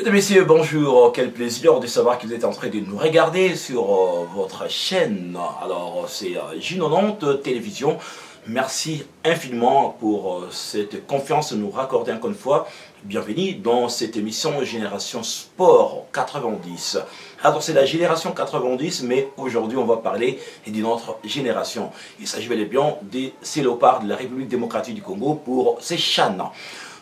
Mesdames, Messieurs, bonjour. Quel plaisir de savoir que vous êtes en train de nous regarder sur votre chaîne. Alors, c'est J90 Télévision. Merci infiniment pour cette confiance nous raccorder encore une fois. Bienvenue dans cette émission Génération Sport 90. Alors, c'est la génération 90, mais aujourd'hui, on va parler d'une autre génération. Il s'agit bel et bien des léopards de la République démocratique du Congo pour ces CHAN.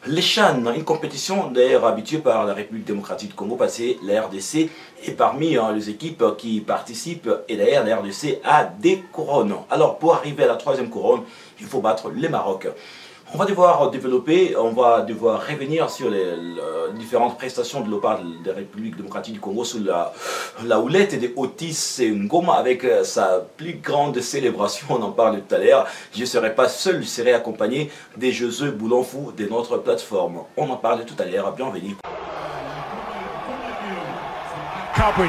Les CHAN, une compétition d'ailleurs habituée par la République démocratique du Congo, parce que la RDC est parmi les équipes qui participent, et d'ailleurs la RDC a des couronnes. Alors pour arriver à la troisième couronne, il faut battre le Maroc. On va devoir développer, on va devoir revenir sur les différentes prestations de léopards de la République démocratique du Congo sous la houlette de Otis Ngoma avec sa plus grande célébration, on en parle tout à l'heure. Je ne serai pas seul, je serai accompagné des Jeux Boulon Fou de notre plateforme. On en parle tout à l'heure, bienvenue. Cabrit,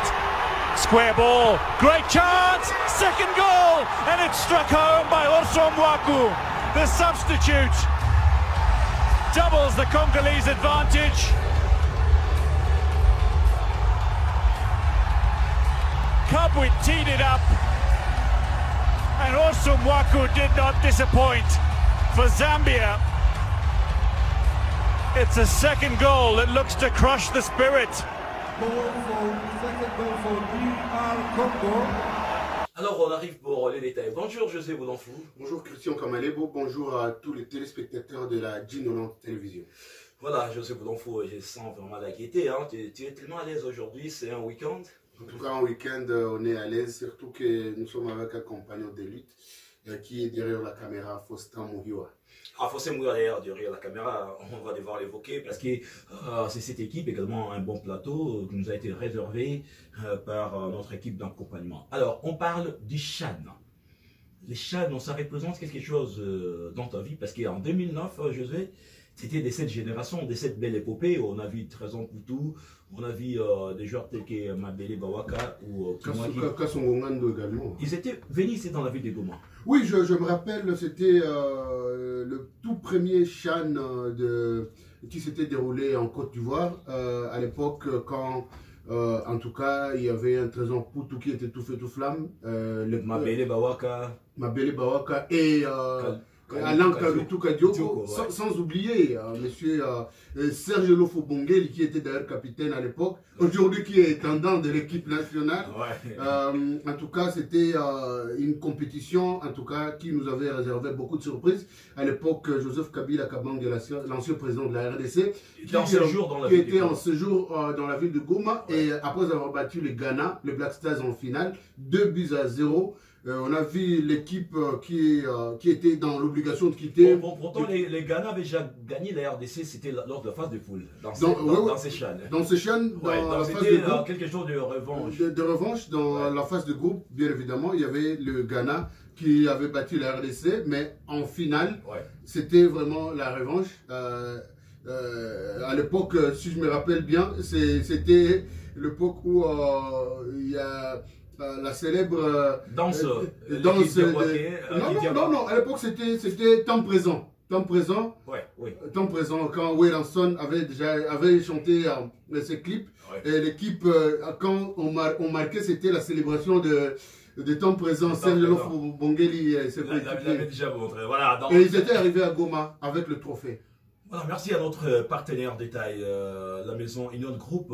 square ball, great chance, second goal, and it's struck home by Orson Mwaku. The substitute doubles the Congolese advantage. Kabwit teed it up, and also Mwaku did not disappoint. For Zambia, it's a second goal that looks to crush the spirit. Second goal for DR Congo. Alors on arrive pour les détails. Bonjour José Boulonfou. Bonjour Christian Kamalebo, bonjour à tous les téléspectateurs de la J90 Télévision. Voilà José Boulonfou, je sens vraiment la gaieté. Hein. Tu es tellement à l'aise aujourd'hui, c'est un week-end. En tout cas, en week-end, on est à l'aise, surtout que nous sommes avec un compagnon de lutte qui est derrière la caméra, Faustin Mouriwa. Ah, Faustin Mouriwa d'ailleurs, derrière la caméra, on va devoir l'évoquer parce que c'est cette équipe également un bon plateau qui nous a été réservé par notre équipe d'accompagnement. Alors, on parle du CHAN. Les CHAN, ça représente quelque chose dans ta vie parce qu'en 2009, José, c'était de cette génération, de cette belle épopée où on a vu Trésor Poutou, on a vu des joueurs tels que Mabele Bawaka ou Kassongongando également. Ils étaient venus ici dans la ville de Goma. Oui, je me rappelle, c'était le tout premier CHAN qui s'était déroulé en Côte d'Ivoire à l'époque quand, en tout cas, il y avait un Trésor Poutou qui était tout feu tout flamme. Mabele Bawaka et Alain Kalutu Kadioko, sans oublier monsieur Serge Lofo-Bongeli qui était d'ailleurs capitaine à l'époque, aujourd'hui qui est intendant de l'équipe nationale. Ouais. En tout cas, c'était une compétition en tout cas qui nous avait réservé beaucoup de surprises. À l'époque, Joseph Kabila Kabange, l'ancien président de la RDC, qui était en séjour dans la ville de Goma, ouais. Et après avoir battu le Ghana, le Black Stars en finale, 2-0. On a vu l'équipe qui était dans l'obligation de quitter. Pourtant, les Ghana avaient déjà gagné la RDC, c'était lors de la phase de poule, dans ces CHAN. Dans ces CHAN, dans la phase de groupe. Quelque chose de revanche. De revanche, dans la phase de groupe, bien évidemment, il y avait le Ghana qui avait battu la RDC, mais en finale, ouais. C'était vraiment la revanche. À l'époque, si je me rappelle bien, c'était l'époque où il y a la célèbre danse. Non, à l'époque c'était temps présent. Temps présent. Ouais, oui. Temps présent quand Wayne avait chanté ses clips. Ouais. Et l'équipe, quand on marquait, c'était la célébration de temps présent. Serge Lofo-Bongeli l'avait déjà montré. Voilà, et ils étaient arrivés à Goma avec le trophée. Voilà, merci à notre partenaire détail, la maison Union Group,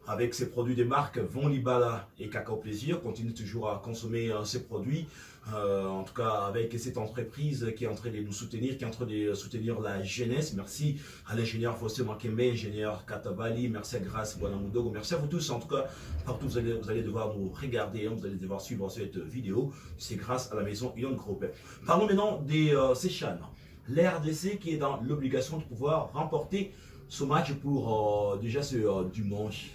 avec ses produits des marques Von Libala et Cacao Plaisir, continue toujours à consommer ces produits, en tout cas avec cette entreprise qui est en train de nous soutenir, qui est en train de soutenir la jeunesse. Merci à l'ingénieur Fossé Makembe, ingénieur Katabali, merci à Grace Bonamudogo, merci à vous tous, en tout cas partout vous allez devoir nous regarder, vous allez devoir suivre cette vidéo, c'est grâce à la maison Union Group. Parlons maintenant des CHAN. L'RDC qui est dans l'obligation de pouvoir remporter ce match pour déjà ce dimanche.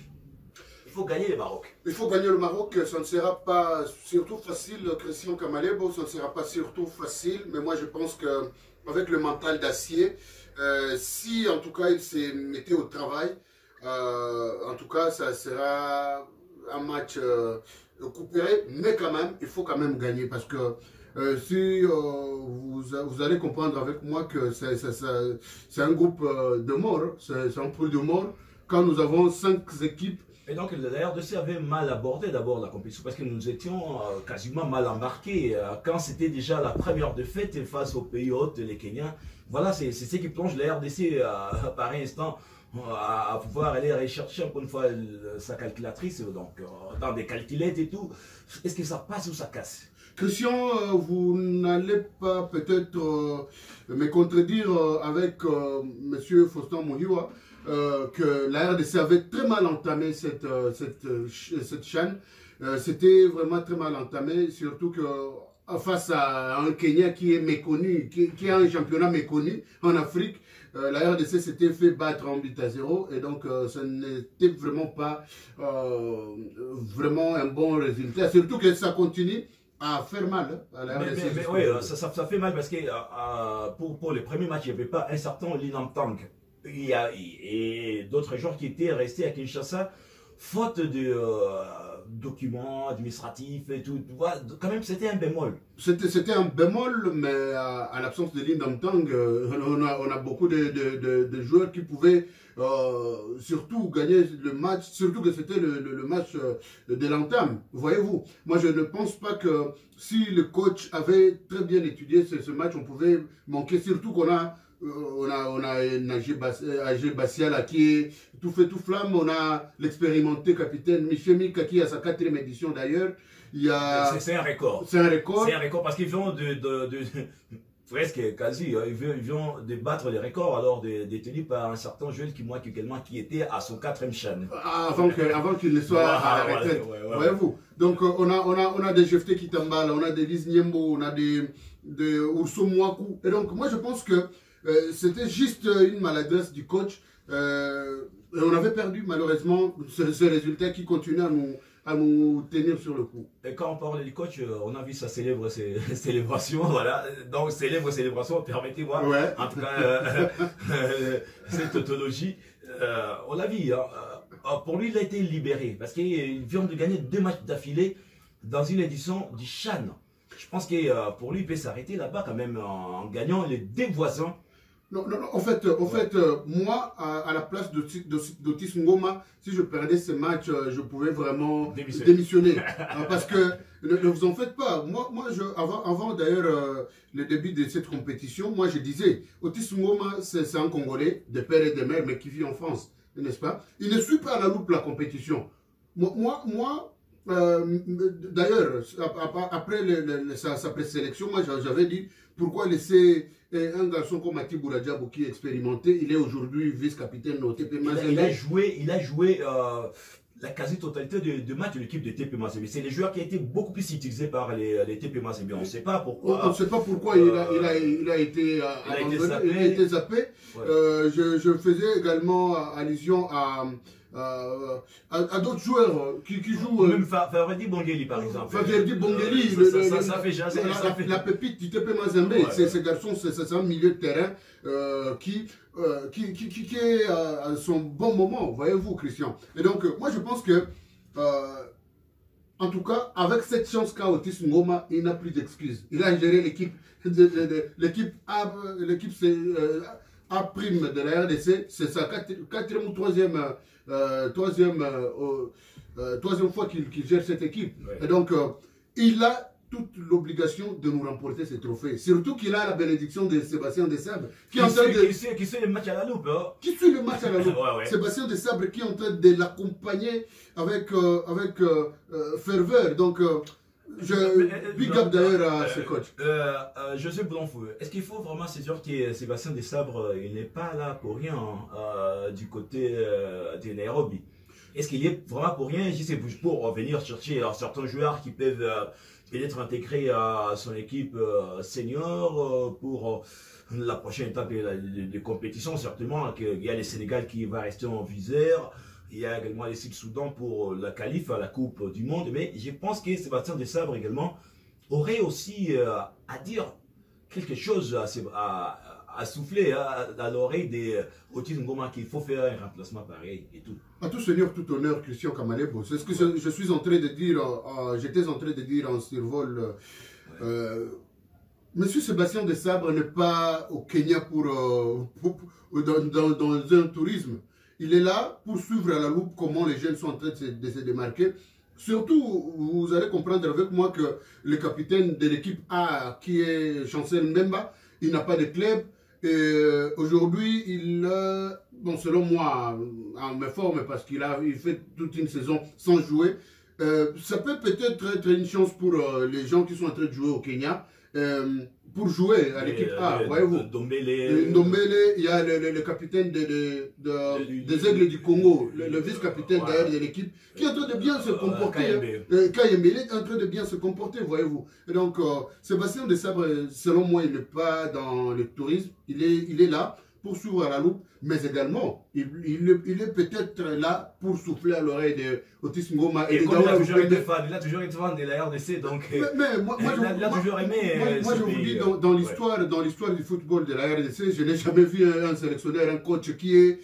Il faut gagner le Maroc. Il faut gagner le Maroc, ça ne sera pas surtout facile, Christian Kamalebo, ça ne sera pas surtout facile, mais moi je pense qu'avec le mental d'acier, si en tout cas il s'est mis au travail, en tout cas ça sera un match coupéré, mais quand même, il faut quand même gagner parce que si vous allez comprendre avec moi que c'est un groupe de morts, c'est un pool de morts. quand nous avons 5 équipes. Et donc la RDC avait mal abordé d'abord la compétition parce que nous étions quasiment mal embarqués. Quand c'était déjà la première défaite face aux pays hôtes, les Kenyans, voilà, c'est ce qui plonge la RDC par instant à pouvoir aller rechercher encore une fois sa calculatrice, donc dans des calculettes et tout. Est-ce que ça passe ou ça casse? Christian, vous n'allez pas peut-être me contredire avec M. Faustin Mohiwa que la RDC avait très mal entamé cette chaîne. C'était vraiment très mal entamé, surtout que face à un Kenya qui est méconnu, qui a un championnat méconnu en Afrique. La RDC s'était fait battre en 8-0 et donc ça n'était vraiment pas vraiment un bon résultat. Surtout que ça continue à faire mal à la RDC. Mais oui, ça fait mal parce que pour les premiers matchs, il n'y avait pas un certain Linam Tang. Et d'autres joueurs qui étaient restés à Kinshasa, faute de documents administratifs et tout. Quand même, c'était un bémol. C'était un bémol, mais à l'absence de Lindam Tang, on a beaucoup de joueurs qui pouvaient surtout gagner le match, surtout que c'était le match de l'entame. Voyez-vous, moi je ne pense pas que si le coach avait très bien étudié ce match, on pouvait manquer, surtout qu'on a Agé Bassiala qui est tout fait tout flamme. On a l'expérimenté capitaine Michel Mika qui a sa 4e édition d'ailleurs. C'est un record. C'est un record. C'est un record parce qu'ils viennent presque quasi, ils viennent de battre les records alors détenus par un certain joueur qui était à son 4e chaîne. Avant qu'il ne soit à la retraite. Voyez-vous. Donc on a des Jefté Kitambala, on a des Liz Niembo, on a des Urso Mwaku. Et donc moi je pense que c'était juste une maladresse du coach. Et on avait perdu malheureusement ce résultat qui continue à nous tenir sur le coup. Et quand on parle du coach, on a vu sa célèbre célébration, voilà. Donc célébration, permettez-moi, ouais. En tout cas, cette tautologie, on l'a vu. Pour lui, il a été libéré parce qu'il vient de gagner 2 matchs d'affilée dans une édition du Chan. Je pense que pour lui, il peut s'arrêter là-bas quand même en gagnant les 2 voisins. Non, en fait, moi, à la place d'Otis Ngoma, si je perdais ce match, je pouvais vraiment démissionner. Parce que, ne vous en faites pas. Moi avant d'ailleurs le début de cette compétition, moi je disais, Otis Ngoma, c'est un Congolais de père et de mère, mais qui vit en France, n'est-ce pas? Il ne suit pas à la loupe la compétition. D'ailleurs, après sa présélection, moi j'avais dit pourquoi laisser un garçon comme Mati Bouradjabou qui est expérimenté, il est aujourd'hui vice-capitaine au TP Mazembe. Il a joué la quasi-totalité de matchs de l'équipe de TP Mazembe. C'est les joueurs qui ont été beaucoup plus utilisés par les TP Mazembe. On ne sait pas pourquoi. On ne sait pas pourquoi il a été zappé. Ouais. Je faisais également allusion à d'autres joueurs qui jouent. Même Faverdi Bongeli par exemple. Faverdi Bongeli, ça fait jaser. La pépite du TP Mazembe. Ouais. Ce garçon, c'est un milieu de terrain qui est à son bon moment, voyez-vous, Christian. Et donc, moi je pense que, en tout cas, avec cette chance qu'a Otis Ngoma, il n'a plus d'excuses. Il a géré l'équipe. L'équipe A prime de la RDC, c'est sa 4e ou 3e fois qu'il gère cette équipe. Ouais. Et donc, il a toute l'obligation de nous remporter ce trophée. Surtout qu'il a la bénédiction de Sébastien Desabre. Qui suit le match à la loupe. Hein? Qui suit le match à la loupe. Ouais. Sébastien Desabre qui est en train de l'accompagner avec ferveur. Donc, big up d'ailleurs à ce coach. Joseph Boulonfou, est-ce qu'il faut vraiment se dire que Sébastien Desabre, il n'est pas là pour rien du côté de Nairobi? Est-ce qu'il est vraiment pour rien, juste pour venir chercher certains joueurs qui peuvent peut-être intégrer à son équipe senior pour la prochaine étape de compétition? Certainement qu'il y a le Sénégal qui va rester en viseur. Il y a également les Sud-Soudan pour la qualif à la Coupe du Monde. Mais je pense que Sébastien Desabre également aurait aussi à dire quelque chose, à souffler à l'oreille des Otis Ngoma qu'il faut faire un remplacement pareil et tout. À tout seigneur, tout honneur, Christian Kamalebo. C'est ce que je suis en train de dire, j'étais en train de dire en survol. Monsieur Sébastien Desabre n'est pas au Kenya dans un tourisme. il est là pour suivre à la loupe comment les jeunes sont en train de se démarquer. Surtout, vous allez comprendre avec moi que le capitaine de l'équipe A, qui est Chancel Mbemba, il n'a pas de club. Aujourd'hui, bon, selon moi, en me forme parce qu'il fait toute une saison sans jouer. Ça peut peut-être être une chance pour les gens qui sont en train de jouer au Kenya. Pour jouer à l'équipe A, voyez-vous. Ndombele, il y a le capitaine des Aigles du Congo, le vice-capitaine d'ailleurs de l'équipe, qui est en train de bien se comporter. Kayembe est en train de bien se comporter, voyez-vous. Et donc, Sébastien Desabre, selon moi, il n'est pas dans le tourisme, il est là pour suivre à la loupe, mais également, il est peut-être là pour souffler à l'oreille de Otis Ngoma. Et comme il a toujours été fan de la RDC, donc mais moi, il a toujours aimé. Moi, je vous dis, dans l'histoire du football de la RDC, je n'ai jamais vu un sélectionneur, un coach qui est